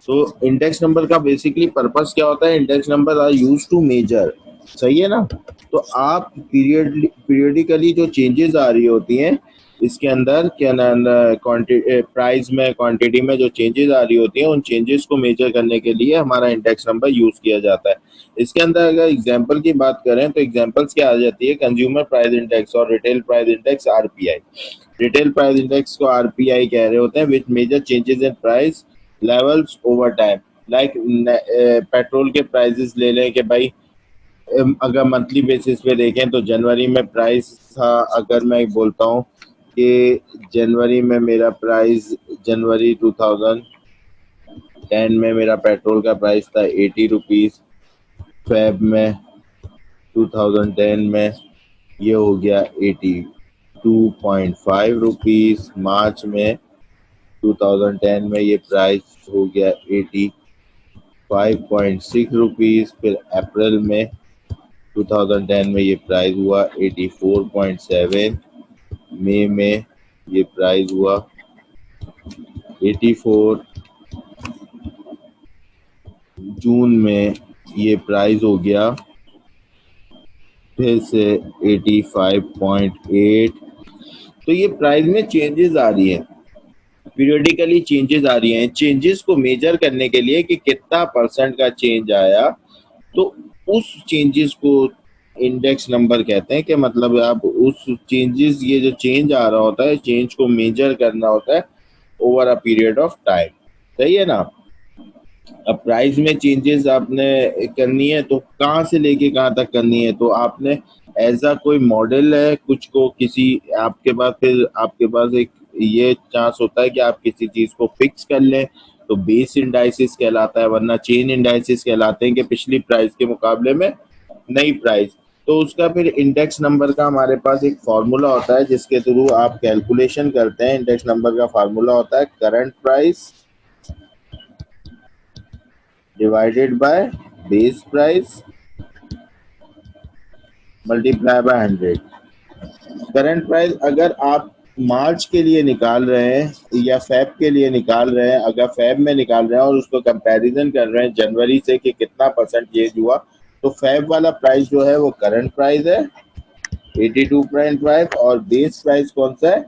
तो index number का basically purpose क्या होता है? Index number are use to measure, सही है ना। तो आप पीरियडिकली जो चेंजेस आ रही होती हैं इसके अंदर क्या नाम, प्राइस में, क्वांटिटी में जो चेंजेस आ रही होती हैं उन चेंजेस को मेजर करने के लिए हमारा इंडेक्स नंबर यूज किया जाता है। इसके अंदर अगर एग्जांपल की बात करें तो एग्जांपल्स क्या आ जाती है? कंज्यूमर प्राइस इंडेक्स और retail price index, RPI. Retail price index को आरपीआई कह रहे होते हैं, which measure changes in price levels over time. Like petrol के प्राइसेस ले लें कि भाई अगर मंथली बेसिस पे देखें तो जनवरी में प्राइस था, अगर मैं बोलता हूँ कि जनवरी में मेरा प्राइस, जनवरी 2010 में मेरा पेट्रोल का प्राइस था 80 रुपीज़, फेब में 2010 में ये हो गया 82.5 रुपीज़, मार्च में 2010 में ये प्राइस हो गया 85.6 रुपीज़, फिर अप्रैल में 2010 में ये प्राइस हुआ 84.7, मई में ये प्राइस हुआ 84, जून में ये प्राइस हो गया फिर से 85.8। तो ये प्राइस में चेंजेस आ रही है, पीरियडिकली चेंजेस आ रही हैं। चेंजेस को मेजर करने के लिए कि कितना परसेंट का चेंज आया, तो उस चेंजेस को इंडेक्स नंबर कहते हैं। कि मतलब आप उस चेंजेस, ये जो चेंज आ रहा होता है, चेंज को मेजर करना होता है over a period of time, सही है ना। अब प्राइस में चेंजेस आपने करनी है तो कहाँ से लेके कहाँ तक करनी है? तो आपने एज अ कोई मॉडल है कुछ को, किसी आपके पास, फिर आपके पास एक ये चांस होता है कि आप किसी चीज को फिक्स कर लें, तो बेस इंडाइसिस कहलाता है, वरना चेन इंडाइसिस कहलाते हैं कि पिछली प्राइस के मुकाबले में नई प्राइस। तो उसका फिर इंडेक्स नंबर का हमारे पास एक फार्मूला होता है जिसके थ्रू आप कैलकुलेशन करते हैं। इंडेक्स नंबर का फार्मूला होता है current price divided by base price multiply by 100। Current price अगर आप मार्च के लिए निकाल रहे हैं या फेब के लिए निकाल रहे हैं, अगर फेब में निकाल रहे हैं और उसको कंपैरिजन कर रहे हैं जनवरी से कि कितना परसेंट चेंज हुआ, तो फेब वाला प्राइस जो है वो करंट प्राइस है 82.5, और बेस प्राइस कौन सा है?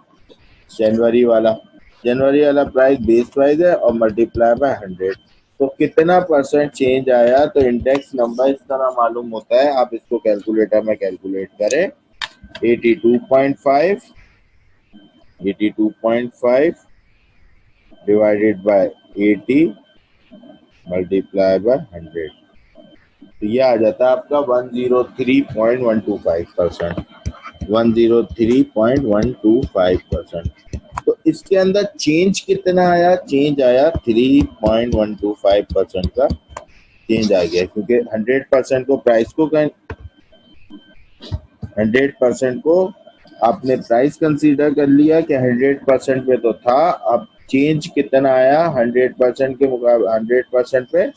जनवरी वाला। जनवरी वाला प्राइस बेस प्राइस है और मल्टीप्लाई बाय 100। तो कितना परसेंट चेंज आया? तो इंडेक्स नंबर इस तरह मालूम होता है, आप इसको कैलकुलेटर में कैलकुलेट करें। 82.5 डिवाइडेड बाय 80 मल्टीप्लाई बाय 100, तो ये आ जाता है आपका 103.125%। 103.125%। तो इसके अंदर चेंज कितना आया? चेंज आया 3.125% का चेंज आ गया, क्योंकि 100% को प्राइस को 100% को आपने प्राइस कंसीडर कर लिया कि 100% पे तो था, अब चेंज कितना आया 100% के मुकाबले, 100% पे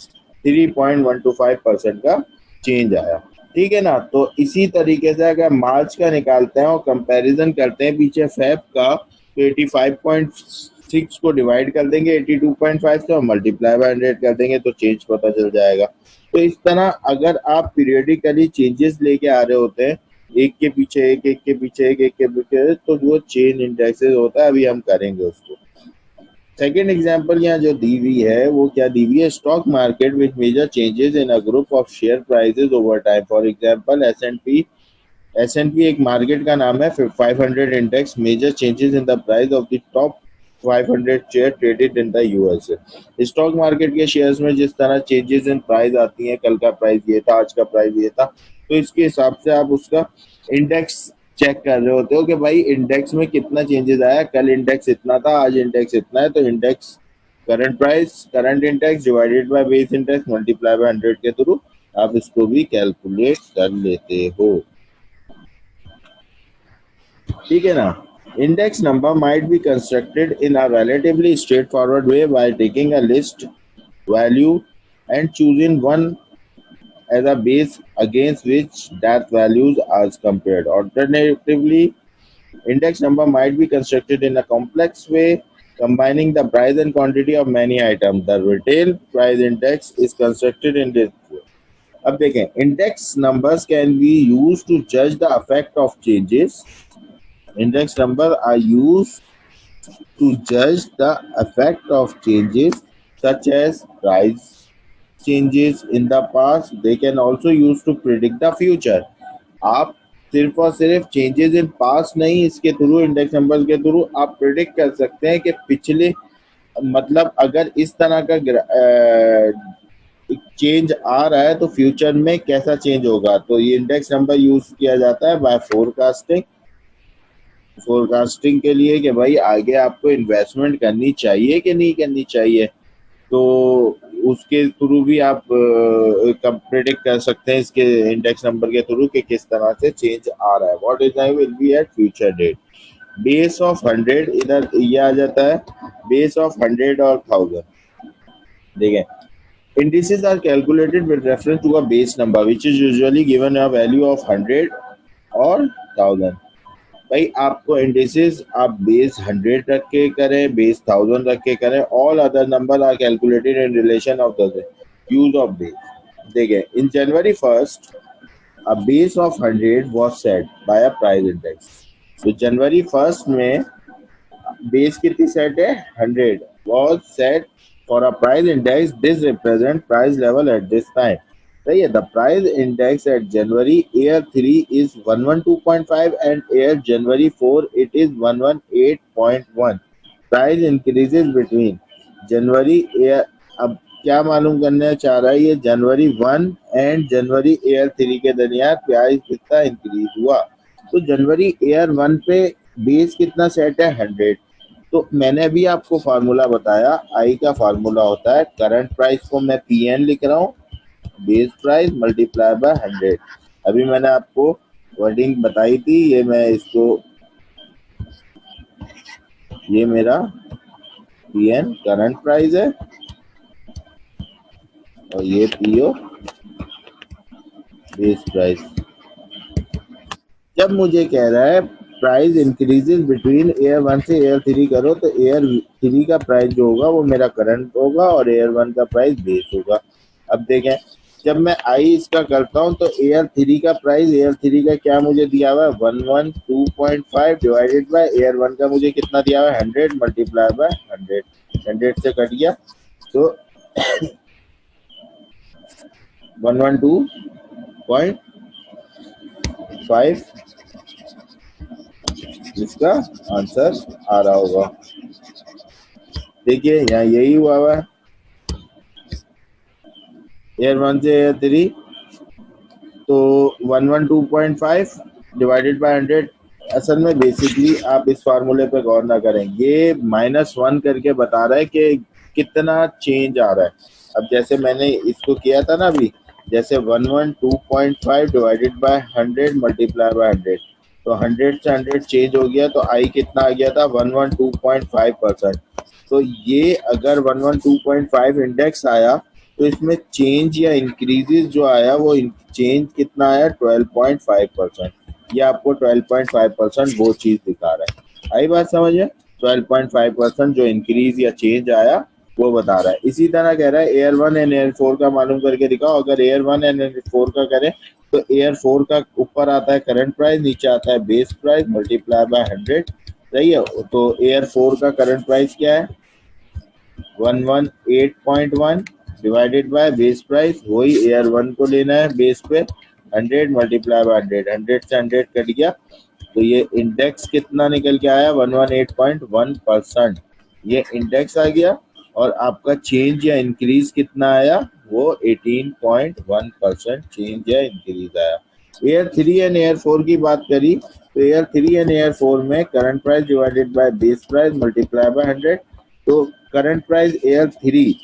3.125% का चेंज आया, ठीक है ना। तो इसी तरीके से अगर मार्च का निकालते हैं और कंपैरिजन करते हैं पीछे फेब का, तो 85.6 को डिवाइड कर देंगे 82.5 से और मल्टीप्लाई बाय 100 कर देंगे तो चेंज पता चल जाएगा। तो इस तरह अगर आप पीरियडिकली चेंजेस लेके आ रहे होते हैं, एक के पीछे एक, एक के पीछे एक, एक के पीछे एक, तो वो चेन इंडेक्सेस होता है। अभी हम करेंगे उसको। सेकेंड एग्जांपल यहाँ जो दी हुई है वो क्या दी हुई है? Stock market which measure changes in a group of share prices over time. For example S and P एक मार्केट का नाम है। 500 index measure changes in the price of the top 500 share traded in the USA. Stock market के shares में जिस तरह changes in price आती हैं, कल का प्राइस ये था, आज का प्राइस ये था, तो इसके हिसाब से आप उसका इंडेक्स चेक कर रहे होते हो कि भाई इंडेक्स में कितना चेंजेस आया, कल इंडेक्स इतना था, आज इंडेक्स इतना है, तो index current price, current index divided by base index multiply by 100 के थ्रू आप इसको भी कैलकुलेट कर लेते हो, ठीक है ना। Index number might be constructed in a relatively straightforward way by taking a list value and choosing one as a base against which that values are compared. Alternatively, index number might be constructed in a complex way combining the price and quantity of many items. The retail price index is constructed in this. अब देखें, index numbers can be used to judge the effect of changes. Index numbers are used to judge the effect of changes such as price changes in the past. They can also use to predict the future. आप सिर्फ और सिर्फ changes in past नहीं, इसके through index numbers के through आप predict कर सकते हैं कि पिछले, मतलब अगर इस तरह का चेंज आ रहा है तो फ्यूचर में कैसा चेंज होगा। तो ये इंडेक्स नंबर यूज किया जाता है बाय फोरकास्टिंग के लिए कि भाई आगे आपको इन्वेस्टमेंट करनी चाहिए कि नहीं करनी चाहिए। तो उसके थ्रू भी आप प्रेडिक्ट कर सकते हैं इसके इंडेक्स नंबर के थ्रू कि किस तरह से चेंज आ रहा है। What is I will be at future date. Base of 100 इधर ये आ जाता है, बेस ऑफ 100 और 1000। देखें, indices are calculated with reference to a base number which is usually given a value of 100 or 1000। भाई आपको इंडिसेस आप बेस 100 रख के करें, बेस 1000 रख के करें, all other number are calculated in relation of the use of base. देखें, in January 1 a base of 100 was set by a price index। तो जनवरी 1 में बेस कितनी सेट है, 100 was set for a price index। this represent price level at this time। सही है। the price index at January year 3 is 112.5 and year January 4 it is 118.1। price increases between January year, अब क्या मालूम करना चाह रहा है ये, जनवरी 1 एंड जनवरी ईयर 3 के दरमियान प्राइस कितना इंक्रीज हुआ। तो जनवरी ईयर 1 पे बेस कितना सेट है, 100। तो मैंने अभी आपको फार्मूला बताया, आई का फार्मूला होता है करंट प्राइस को मैं पीएन लिख रहा हूँ, बेस प्राइस मल्टीप्लाई बाय 100। अभी मैंने आपको वर्डिंग बताई थी, ये मैं इसको, ये मेरा पीएन करंट प्राइस है और ये पीओ बेस प्राइस। जब मुझे कह रहा है प्राइस इंक्रीजेस बिटवीन एयर 1 से एयर 3 करो, तो एयर 3 का प्राइस जो होगा वो मेरा करंट होगा और एयर 1 का प्राइस बेस होगा। अब देखें, जब मैं आई इसका करता हूं तो एयर 3 का प्राइस, एयर 3 का क्या मुझे दिया हुआ है, 112.5 डिवाइडेड बाय एयर 1 का मुझे कितना दिया हुआ है, 100 मल्टीप्लाई बाय 100। 100 से कट गया तो 112.5 इसका आंसर आ रहा होगा। देखिए यहाँ यही हुआ हुआ है, एयर 1 से एयर 3 तो 112.5 डिवाइडेड बाय 100। असल में बेसिकली आप इस फार्मूले पे गौर ना करें, ये -1 करके बता रहा है कि कितना चेंज आ रहा है। अब जैसे मैंने इसको किया था ना अभी, जैसे 112.5 डिवाइडेड बाय 100 मल्टीप्लाई बाय 100, तो 100 से 100 चेंज हो गया, तो आई कितना आ गया था, 112.5%। तो ये अगर 112.5 इंडेक्स आया तो इसमें चेंज या इंक्रीजेस जो आया वो चेंज कितना आया, 12.5%। ये आपको 12.5% वो चीज दिखा रहा है। आई बात समझ में, 12.5% जो इंक्रीज या चेंज आया वो बता रहा है। इसी तरह कह रहा है एयर 1 एंड एयर 4 का मालूम करके दिखाओ। अगर एयर 1 एंड एयर 4 का करें तो एयर 4 का ऊपर आता है करंट प्राइस, नीचे आता है बेस प्राइस मल्टीप्लाई बाय 100। सही है। तो एयर 4 का करंट प्राइस क्या है, 118.1 डिवाइडेड बाय बेस प्राइस, वही एयर 1 को लेना है बेस पे, 100 मल्टीप्लाई बाय 100। 100 से 100 कट गया तो ये इंडेक्स कितना निकल के आया, 118.1%। ये इंडेक्स आ गया और आपका चेंज या इंक्रीज कितना आया, वो 18.1% चेंज या इंक्रीज आया। एयर 3 एंड एयर 4 की बात करी तो एयर 3 एंड एयर 4 में current price divided by base price multiply by 100। तो current price air 3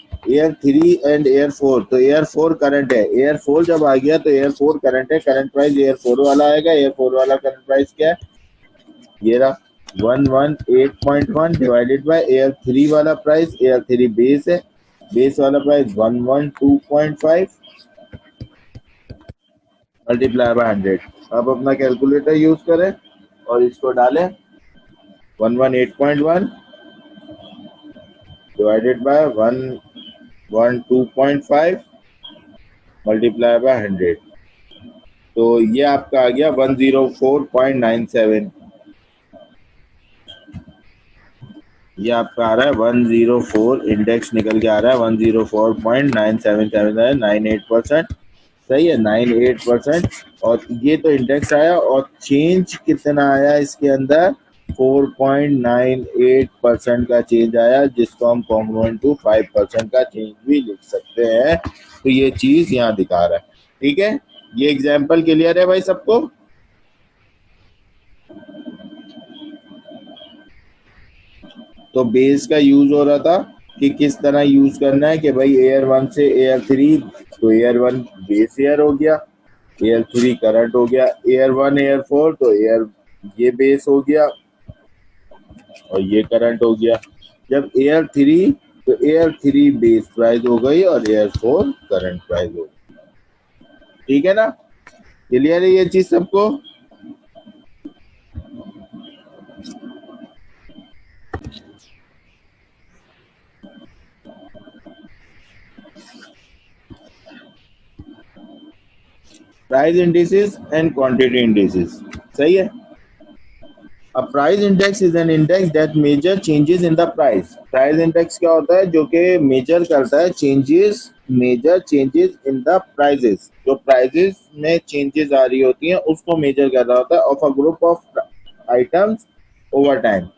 and air 4, तो एयर 4 करंट है, एयर 4 जब आ गया तो एयर 4 करंट है, करंट प्राइस एयर 4 वाला आएगा। एयर 4 वाला करंट प्राइस क्या है, ये रहा 118.1 डिवाइडेड बाय एयर 3 वाला प्राइस, एयर 3 बेस है, बेस वाला प्राइस 112.5 मल्टीप्लाई बाय 100। अब अपना कैलकुलेटर यूज करें और इसको डालें, 118.1 डिवाइडेड बाय 112.5 मल्टीप्लाई बाय 100, तो ये आपका आ गया 104.97। ये आपका आ रहा है 104, इंडेक्स निकल के आ रहा है 104.977798%। सही है, 98%। और ये तो इंडेक्स आया, और चेंज कितना आया इसके अंदर, 4.98% का चेंज आया, जिसको हम कॉन्ग्रुएंट टू 5% का चेंज भी लिख सकते हैं। तो ये चीज यहाँ दिखा रहा है। ठीक है, ये एग्जाम्पल क्लियर है भाई सबको? तो बेस का यूज हो रहा था कि किस तरह यूज करना है, कि भाई एयर 1 से एयर 3, तो एयर 1 बेस एयर हो गया, एयर 3 करंट हो गया, एयर 1 एयर 4 तो एयर ये बेस हो गया और ये करंट हो गया। जब एयर 3 तो एयर 3 बेस प्राइस हो गई और एयर 4 करंट प्राइस हो गई। ठीक है ना, क्लियर है ये चीज सबको? Price indices and quantity indices, सही है। A price index is an index that measure changes in the price. Price index क्या होता है, जो कि मेजर करता है measure changes in the prices. जो प्राइजेस में चेंजेस आ रही होती हैं उसको मेजर कर रहा होता है, of a group of items over time.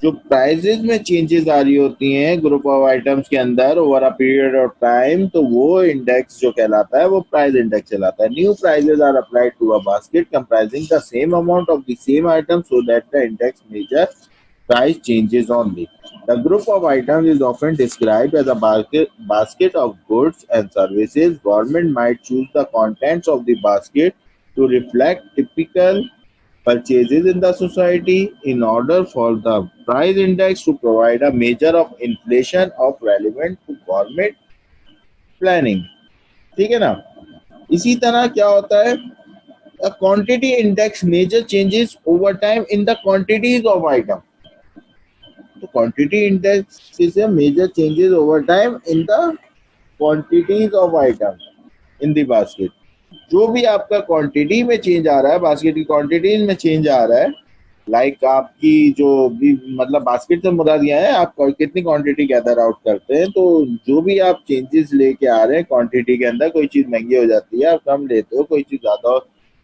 जो प्राइजेस में चेंजेस आ रही होती हैं ग्रुप ऑफ आइटम्स के अंदर over a period of time, तो वो इंडेक्स जो कहलाता है वो प्राइस इंडेक्स कहलाता है। New prices are applied to a basket comprising the same amount of the same item so that the index measure price changes only. The group of items is often described as a basket of goods and services. Government might choose the contents of the basket to reflect typical purchases in the society in order for the price index to provide a measure of inflation of relevant to government planning. ठीक है ना? इसी तरह क्या होता है, a quantity index measure changes over time in the quantities of item. तो quantity index is a major changes over time in the quantities of item in the basket. जो भी आपका क्वांटिटी में चेंज आ रहा है, बास्केट की quantity में चेंज आ रहा है, लाइक आपकी जो भी मतलब बास्केट से मुराद यह है आप कितनी क्वांटिटी गैदर आउट करते हैं, तो जो भी आप चेंजेस लेके आ रहे हैं क्वांटिटी के अंदर, कोई चीज महंगी हो जाती है आप कम लेते हो, कोई चीज ज्यादा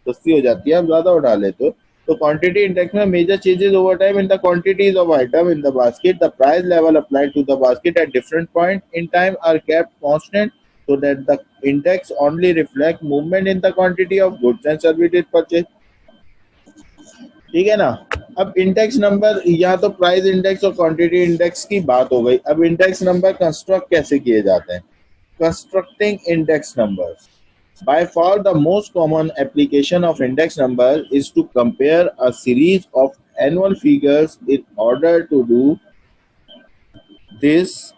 सस्ती हो जाती है आप ज्यादा उठा लेते हो। तो क्वांटिटी इंडेक्स में measure changes over time in the quantities of item in the basket, the price level applied to the basket at different point in time are kept constant so that the index only reflect movement in the quantity of goods and services purchased. ठीक है ना? अब index number, या तो price index और quantity index की बात हो गई। अब इंडेक्स नंबर कंस्ट्रक्ट कैसे किए जाते हैं? Constructing index numbers, by far the most common application of index number is to compare a series of annual figures. In order to do this,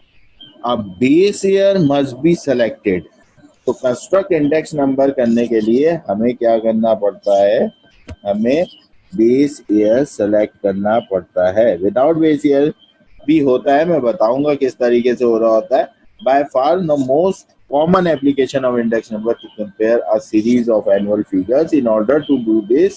a base year must be selected. तो construct index number करने के लिए हमें क्या करना पड़ता है, हमें बेस ईयर सेलेक्ट करना पड़ता है। विदाउट बेस ईयर भी होता है, मैं बताऊंगा किस तरीके से हो रहा होता है। By far the most common application of index number to compare a series of annual figures. In order to do this,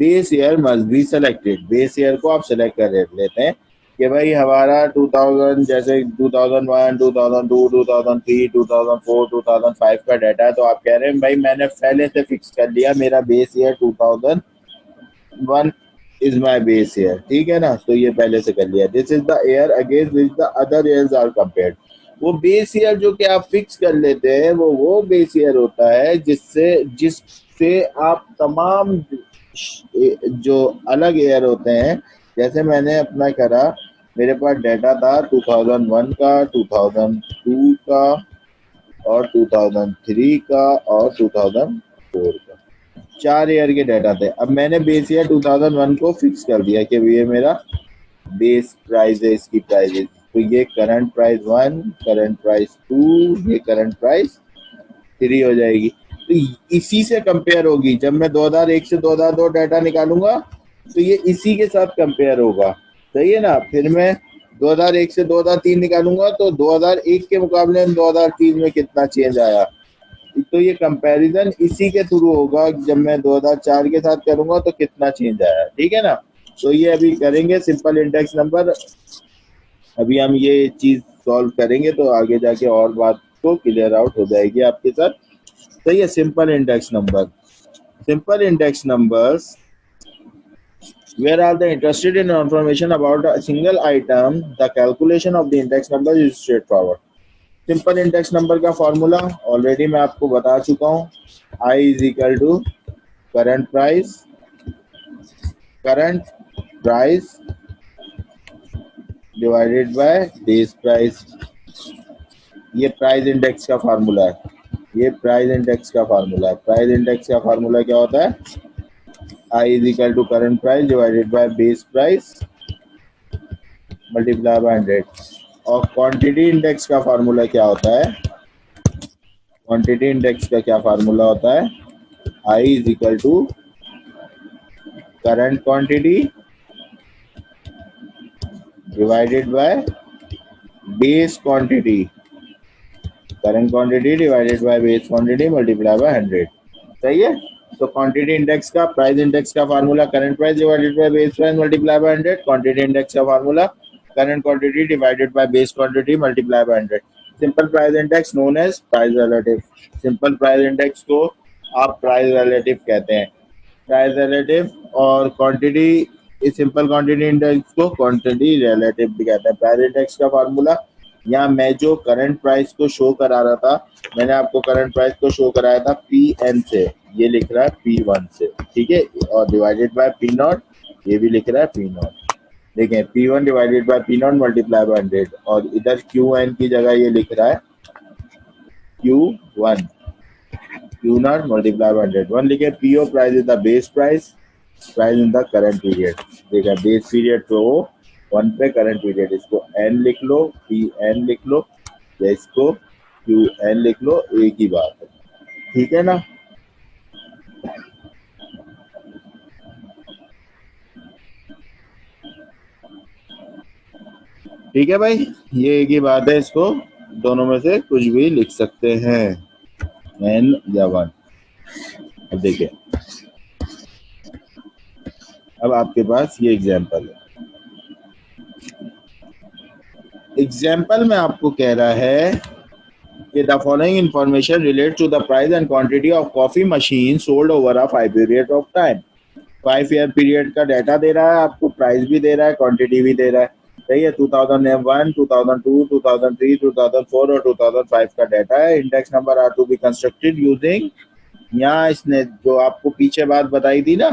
base year must be selected. Base year को आप select कर लेते हैं कि भाई हमारा 2000 जैसे 2001, 2002, 2003, 2004, 2005 का डाटा है, तो आप कह रहे हैं भाई मैंने पहले से फिक्स कर लिया, मेरा base year 2001 is my base year. ठीक है ना? तो ये पहले से कर लिया। This is the year against which the other years are compared. वो बेस ईयर जो कि आप फिक्स कर लेते हैं वो बेस ईयर होता है जिससे आप तमाम जो अलग ईयर होते हैं, जैसे मैंने अपना करा, मेरे पास डाटा था 2001 का, 2002 का और 2003 का और 2004 का, 4 ईयर के डाटा थे। अब मैंने बेस ईयर 2001 को फिक्स कर दिया कि ये मेरा बेस प्राइस है, इसकी प्राइस है, तो ये करंट प्राइस 1, करंट प्राइस 2, ये करंट प्राइस 3 हो जाएगी। तो इसी से कंपेयर होगी। जब मैं 2001 से 2002 डाटा निकालूंगा तो ये इसी के साथ कंपेयर होगा। सही है ना? फिर मैं 2001 से 2003 निकालूंगा तो 2001 के मुकाबले में 2003 में कितना चेंज आया। तो ये कंपैरिजन इसी के थ्रू होगा, जब मैं 2004 के साथ करूंगा तो कितना चेंज आया, ठीक है ना। तो ये अभी करेंगे सिंपल इंडेक्स नंबर, अभी हम ये चीज सॉल्व करेंगे तो आगे जाके और बात को क्लियर आउट हो जाएगी आपके साथ। सही है। Simple index number, simple index numbers where are they interested in information about a single item, the calculation of the index number is straightforward. Simple index number का फॉर्मूला ऑलरेडी मैं आपको बता चुका हूँ, I is equal to current price, current price divided by base price. ये price index का formula है, ये प्राइस इंडेक्स का फार्मूला है। प्राइस इंडेक्स का फार्मूला क्या होता है? I is equal to current price divided by base price multiply by 100। और क्वांटिटी इंडेक्स का फार्मूला क्या होता है? क्वांटिटी इंडेक्स का क्या फार्मूला होता है? I is equal to current quantity divided by base quantity, current quantity divided by base quantity multiply by 100। सही है। तो क्वांटिटी इंडेक्स का, प्राइस इंडेक्स का formula current price divided by base price multiply by 100। Quantity index का formula current quantity divided by base quantity multiply by 100। Simple price index known as price relative. Simple price index को आप price relative कहते हैं। Price relative और quantity, इस simple quantity index को quantity relative भी कहते हैं। प्राइस इंडेक्स का फार्मूला, यहाँ मैं जो करंट प्राइस को शो करा रहा था, मैंने आपको करंट प्राइस को शो कराया था Pn से, ये लिख रहा है P1 से, ठीक है। और डिवाइडेड बाय P0, ये भी लिख रहा है P0। देखें, P1 divided by P0 multiply by 100, और इधर Qn की जगह ये लिख रहा है Q1, Q0 मल्टीप्लाई बाय 100। 1 लिखे। PO price is the base price, price in the current period. देखा, बेस पीरियड पे वो 1 पे करंट पीरियड, इसको N लिख लो, Pn लिख लो, या इसको Qn लिख लो, एक ही बात है, ठीक है ना। ठीक है भाई, ये एक ही बात है, इसको दोनों में से कुछ भी लिख सकते हैं, N या 1। अब देखिए, अब आपके पास ये एग्जाम्पल है। एग्जाम्पल में आपको कह रहा है कि the following information relate to the price and quantity of coffee machine sold over a 5 period of time. 5 year period का डाटा दे रहा है आपको, प्राइस भी दे रहा है, क्वांटिटी भी दे रहा है। सही है। 2001, 2002, 2003, 2004 और 2005 का डाटा है। Index number are to be constructed using, यहाँ इसने जो आपको पीछे बात बताई थी ना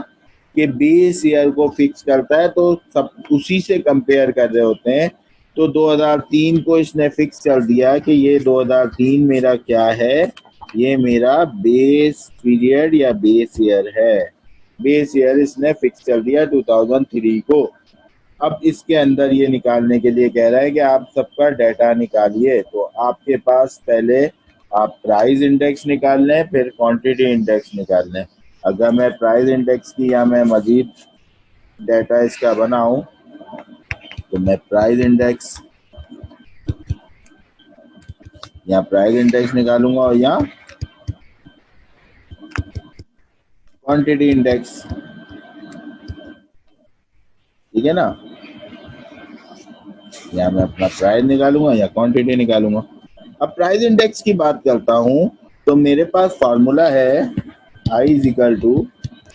कि बेस ईयर को फिक्स करता है, तो सब उसी से कंपेयर कर रहे होते हैं। तो 2003 को इसने फिक्स कर दिया कि ये 2003 मेरा क्या है, ये मेरा बेस पीरियड या बेस ईयर है। बेस ईयर इसने फिक्स कर दिया 2003 को। अब इसके अंदर ये निकालने के लिए कह रहा है कि आप सबका डाटा निकालिए। तो आपके पास पहले आप प्राइस इंडेक्स निकाल लें, फिर क्वांटिटी इंडेक्स निकाल लें। अगर मैं प्राइस इंडेक्स की या मैं मजीद डाटा इसका बनाऊं तो मैं प्राइस इंडेक्स, यहाँ प्राइस इंडेक्स निकालूंगा और यहाँ क्वांटिटी इंडेक्स, ठीक है ना। यहाँ मैं अपना प्राइस निकालूंगा या क्वांटिटी निकालूंगा। अब प्राइस इंडेक्स की बात करता हूँ तो मेरे पास फार्मूला है I इज इक्वल टू,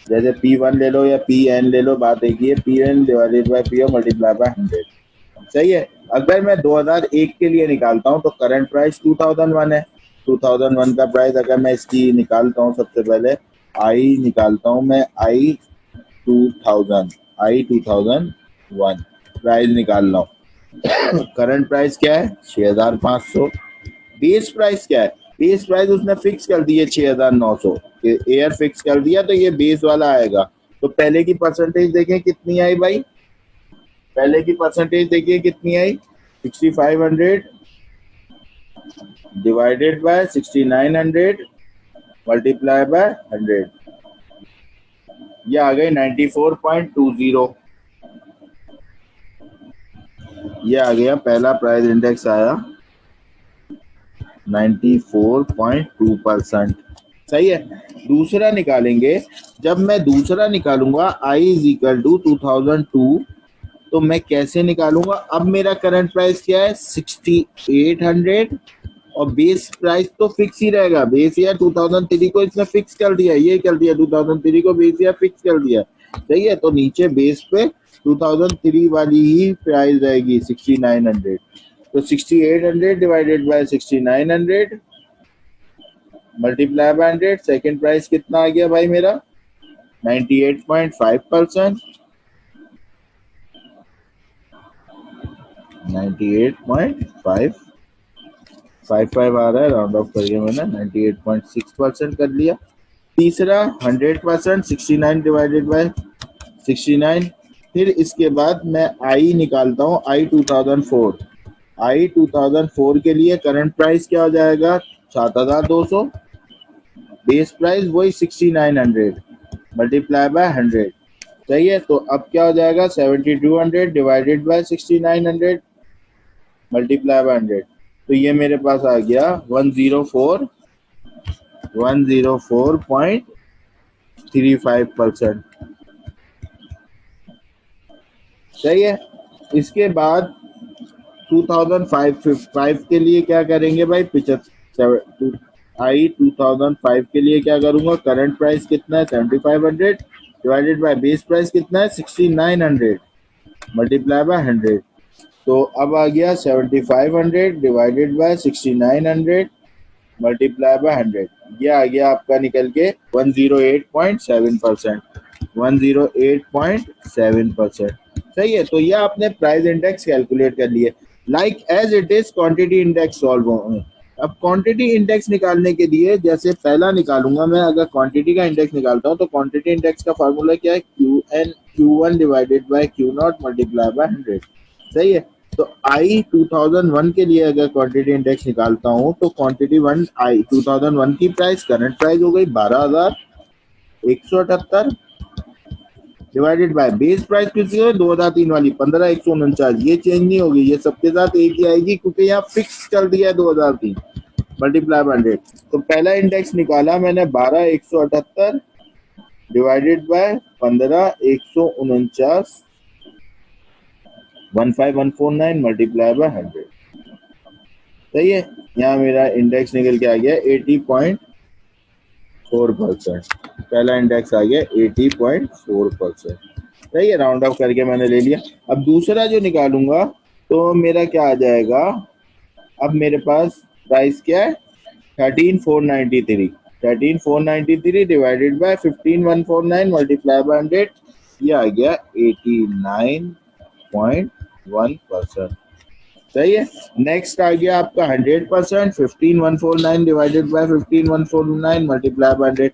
जैसे P1 ले लो या Pn ले लो, बात एक ही है, Pn divided by PO multiply by 100। सही है। अगर मैं 2001 के लिए निकालता हूँ तो करंट प्राइस 2001 है। 2001 का प्राइस अगर मैं इसकी निकालता हूँ, सबसे पहले I निकालता हूँ मैं, I 2001 प्राइस निकाल रहा हूँ। करंट प्राइस क्या है? 6500। बेस प्राइस क्या है? बेस प्राइस उसने फिक्स कर दी है 6900, एयर फिक्स कर दिया, तो ये बेस वाला आएगा। तो पहले की परसेंटेज देखें कितनी आई भाई, पहले की परसेंटेज देखिए कितनी आई, 6500 डिवाइडेड बाय 6900 मल्टीप्लाई बाय 100, ये आ गई 94.20। ये आ गया, पहला प्राइस इंडेक्स आया 94.2%। सही है। दूसरा निकालेंगे। जब मैं दूसरा निकालूंगा I इज इक्वल टू 2002, तो मैं कैसे निकालूंगा? अब मेरा करंट प्राइस क्या है 6800, और बेस प्राइस तो फिक्स ही रहेगा। बेस ईयर 2003 को इसने फिक्स कर दिया, ये कर दिया 2003 को बेस ईयर फिक्स कर दिया। सही है, तो नीचे बेस पे 2003 वाली ही प्राइस रहेगी 6900। तो 6800 divided by 6900 multiply by 100, second price कितना आ गया भाई मेरा 98.5%। 98.555 आ रहा है, राउंड ऑफ करके मैंने 98.6% कर लिया। तीसरा 100%, 69 डिवाइडेड बाय 69। फिर इसके बाद मैं आई निकालता हूँ, आई 2004 के लिए करंट प्राइस क्या हो जाएगा 7200, बेस प्राइस वही 6900 मल्टीप्लाई बाय 100। सही है, तो अब क्या हो जाएगा 7200 डिवाइडेड बाय 6900 मल्टीप्लाई बाय 100। तो ये मेरे पास आ गया 104.35%। सही है। इसके बाद 2005 के लिए क्या करेंगे भाई, 75। आई 2005 के लिए क्या करूंगा, करंट प्राइस कितना है 7500 डिवाइडेड बाय बेस प्राइस कितना है 6900 मल्टीप्लाई बाय 100। तो अब आ गया 7500 डिवाइडेड बाय 6900 मल्टीप्लाई बाय 100। ये आ गया आपका निकल के 108.7%। 108.7%। सही है, तो ये आपने प्राइस इंडेक्स कैलकुलेट कर लिए। Like as it is quantity index solve होंगे। अब क्वांटिटी इंडेक्स निकालने के लिए जैसे पहला निकालूंगा मैं, अगर क्वांटिटी का इंडेक्स निकालता हूँ तो क्वांटिटी इंडेक्स का फॉर्मूला क्या है, Q1 divided by Q0 multiply by 100। सही है, तो आई 2001 के लिए अगर क्वांटिटी इंडेक्स निकालता हूँ तो क्वांटिटी वन आई 2001 की प्राइस करंट प्राइस हो गई 12,178 डिवाइडेड बाय बेस प्राइस कितनी है 2003 वाली 15,149। ये चेंज नहीं होगी, ये सबके साथ एक ही आएगी क्योंकि यहाँ फिक्स कर दिया है 2003 मल्टीप्लाई बाय 100। तो पहला इंडेक्स निकाला मैंने 12,178 डिवाइडेड बाय 15,149 15149 मल्टीप्लाई बाय 100। सही है, यहाँ मेरा इंडेक्स निकल के आ गया 80.4%। पहला इंडेक्स आ गया 80.4%। सही है, राउंड ऑफ करके मैंने ले लिया। अब दूसरा जो निकालूंगा तो मेरा क्या आ जाएगा, अब मेरे पास प्राइस क्या है 13,493। 13,493 डिवाइडेड बाय 15,149 मल्टीप्लाई बाय 100। ये आ गया 89.1%। सही है। नेक्स्ट आ गया आपका 100%, 15,149 डिवाइडेड बाय 15,149 मल्टीप्लाई बाय 100।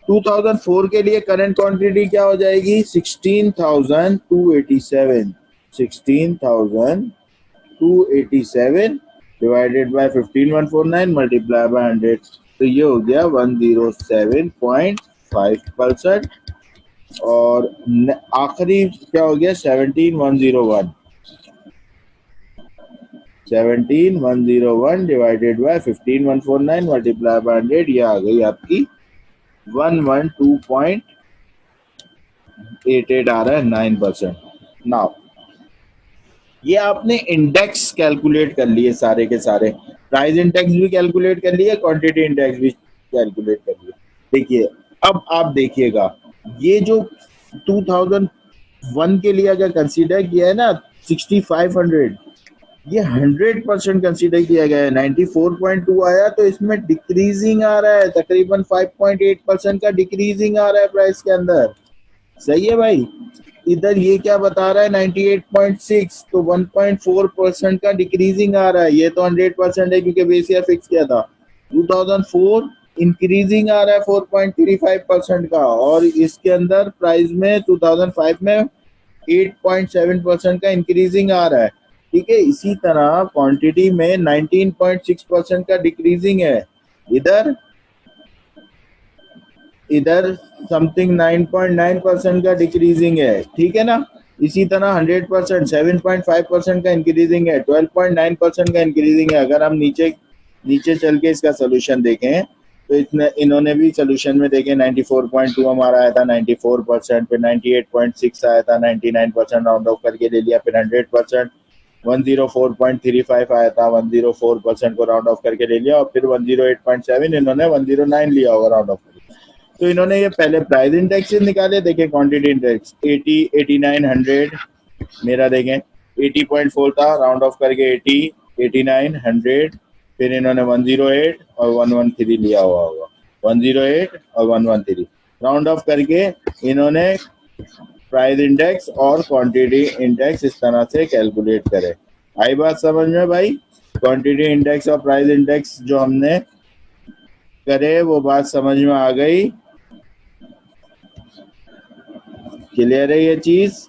2004 के लिए करंट क्वांटिटी क्या हो जाएगी 16,287। 16,287 डिवाइडेड बाय 15,149 मल्टीप्लाई बाय 100। तो ये हो गया 107.5%। और आखिरी क्या हो गया 17,101। 17,101 डिवाइडेड बाय 15,149 मल्टीप्लाई बाय 100। ये आ गई आपकी 112.88 आ रहा है 9%। नाउ ये आपने इंडेक्स कैलकुलेट कर लिए, सारे के सारे प्राइस इंडेक्स भी कैलकुलेट कर लिए, क्वांटिटी इंडेक्स भी कैलकुलेट कर लिए। देखिए अब आप देखिएगा, ये जो 2001 के लिए अगर कंसीडर किया है ना 6500, ये 100% कंसीडर किया गया है। 94.2 आया तो इसमें डिक्रीजिंग आ रहा है, तकरीबन 5.8% का डिक्रीजिंग आ रहा है प्राइस के अंदर। सही है भाई। इधर ये क्या बता रहा है 98.6, तो 1.4% का डिक्रीजिंग आ रहा है। ये तो 100% है क्योंकि बेस ईयर फिक्स किया था। 2004 इंक्रीजिंग आ रहा है 4.35% का, और इसके अंदर प्राइस में 2005 में 8.7% का इंक्रीजिंग आ रहा है। ठीक है, इसी तरह क्वांटिटी में 19.6% का डिक्रीजिंग है। इधर इधर समथिंग 9.9% का डिक्रीजिंग है। ठीक है ना। इसी तरह 100% 7.5% का इंक्रीजिंग है, 12.9% का इंक्रीजिंग है। अगर हम नीचे नीचे चल के इसका सोल्यूशन देखें तो इन्होंने भी सोल्यूशन में देखें 94.2 हमारा आया था, 94%, फिर 98.6 आया था, 99% राउंड ऑफ करके ले लिया, फिर 100%, 104.35 आया था, 104% को राउंड ऑफ करके ले लिया, और फिर 108.7 इन्होंने 109 लिया होगा राउंड ऑफ करके। तो इन्होंने ये पहले प्राइस इंडेक्स निकाले, देखें क्वांटिटी इंडेक्स 80, 89, 100, मेरा देखें 80.4 था, राउंड ऑफ करके 80, 89, 100, फिर इन्होंने 108 और 113 लिया हुआ होगा, 108 और 113 राउंड ऑफ करके इन्होंने प्राइस इंडेक्स और क्वांटिटी इंडेक्स इस तरह से कैलकुलेट करे। आई बात समझ में भाई? क्वांटिटी इंडेक्स और प्राइस इंडेक्स जो हमने करे वो बात समझ में आ गई? क्लियर है ये चीज?